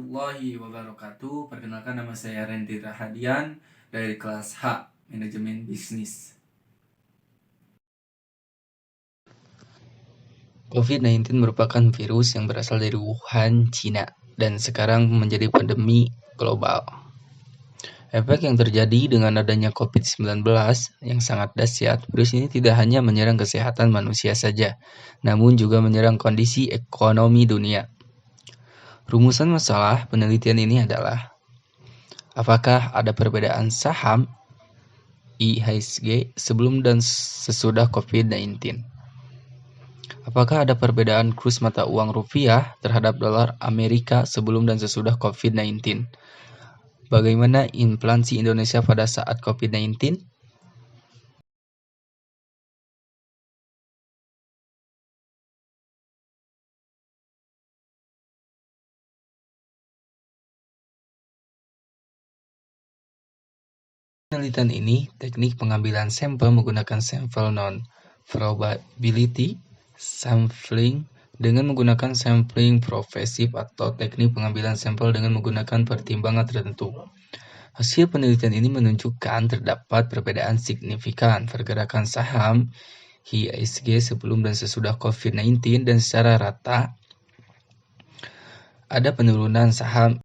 warahmatullahi wabarakatuh. Perkenalkan, nama saya Randy Rahadian dari kelas H, Manajemen Bisnis. COVID-19 merupakan virus yang berasal dari Wuhan, Cina, dan sekarang menjadi pandemi global. Efek yang terjadi dengan adanya COVID-19 yang sangat dahsyat, virus ini tidak hanya menyerang kesehatan manusia saja, namun juga menyerang kondisi ekonomi dunia. Rumusan masalah penelitian ini adalah: apakah ada perbedaan saham IHSG sebelum dan sesudah COVID-19? Apakah ada perbedaan kurs mata uang rupiah terhadap dolar Amerika sebelum dan sesudah COVID-19? Bagaimana inflasi Indonesia pada saat COVID-19? Penelitian ini teknik pengambilan sampel menggunakan sampel non-probability sampling dengan menggunakan sampling progresif atau teknik pengambilan sampel dengan menggunakan pertimbangan tertentu. Hasil penelitian ini menunjukkan terdapat perbedaan signifikan pergerakan saham IHSG sebelum dan sesudah COVID-19 dan secara rata ada penurunan saham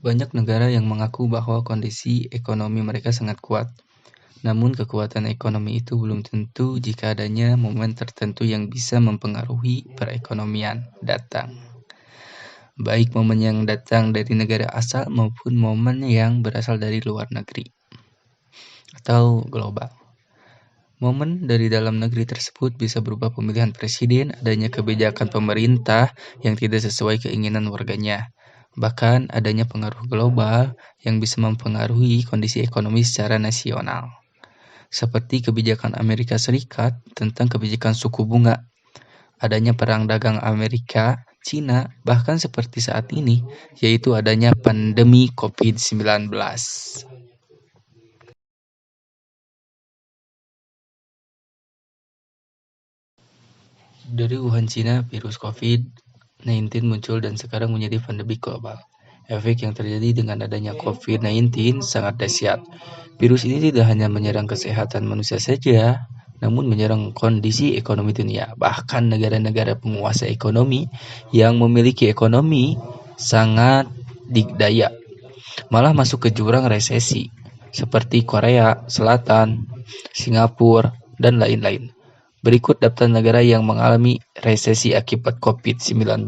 Banyak negara yang mengaku bahwa kondisi ekonomi mereka sangat kuat. Namun kekuatan ekonomi itu belum tentu jika adanya momen tertentu yang bisa mempengaruhi perekonomian datang. Baik momen yang datang dari negara asal maupun momen yang berasal dari luar negeri atau global. Momen dari dalam negeri tersebut bisa berupa pemilihan presiden, adanya kebijakan pemerintah yang tidak sesuai keinginan warganya, bahkan adanya pengaruh global yang bisa mempengaruhi kondisi ekonomi secara nasional, seperti kebijakan Amerika Serikat tentang kebijakan suku bunga, adanya perang dagang Amerika, Cina, bahkan seperti saat ini, yaitu adanya pandemi COVID-19. Dari Wuhan, Cina, virus COVID-19 muncul dan sekarang menjadi pandemi global. Efek yang terjadi dengan adanya COVID-19 sangat dahsyat. Virus ini tidak hanya menyerang kesehatan manusia saja, namun menyerang kondisi ekonomi dunia. Bahkan negara-negara penguasa ekonomi yang memiliki ekonomi sangat dikdaya malah masuk ke jurang resesi, seperti Korea Selatan, Singapura, dan lain-lain. Berikut daftar negara yang mengalami resesi akibat COVID-19.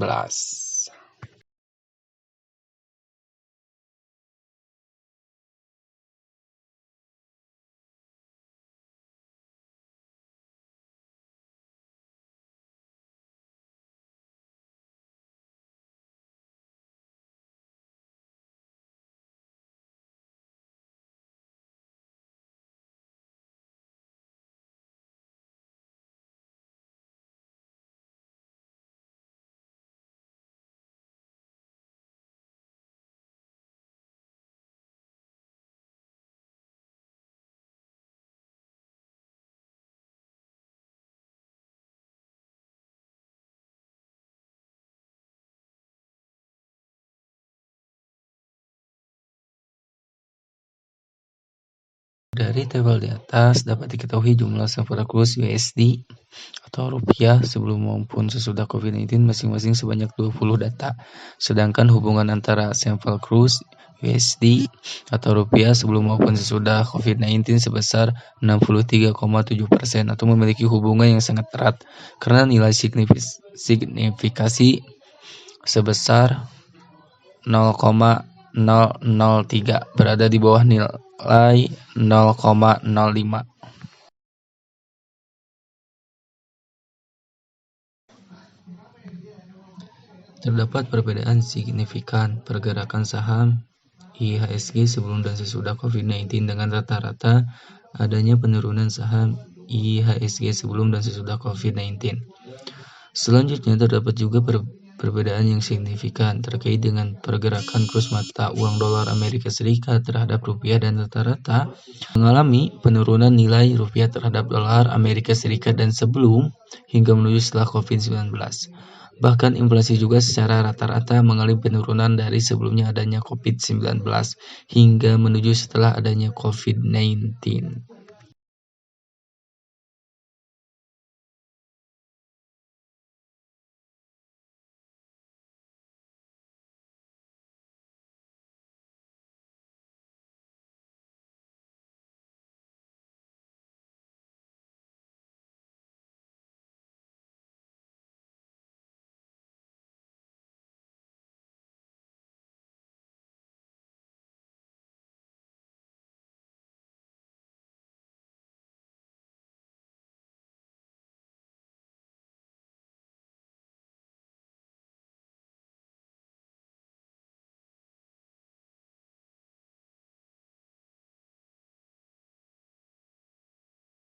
Dari tabel di atas dapat diketahui jumlah sampel kurs USD atau rupiah sebelum maupun sesudah COVID-19 masing-masing sebanyak 20 data. Sedangkan hubungan antara sampel kurs USD atau rupiah sebelum maupun sesudah COVID-19 sebesar 63,7% atau memiliki hubungan yang sangat erat karena nilai signifikasi sebesar 0,003 berada di bawah nilai 0,05. Terdapat perbedaan signifikan pergerakan saham IHSG sebelum dan sesudah COVID-19 dengan rata-rata adanya penurunan saham IHSG sebelum dan sesudah COVID-19. Selanjutnya terdapat juga perbedaan yang signifikan terkait dengan pergerakan kurs mata uang dolar Amerika Serikat terhadap rupiah dan rata-rata mengalami penurunan nilai rupiah terhadap dolar Amerika Serikat dan sebelum hingga menuju setelah COVID-19. Bahkan inflasi juga secara rata-rata mengalami penurunan dari sebelumnya adanya COVID-19 hingga menuju setelah adanya COVID-19.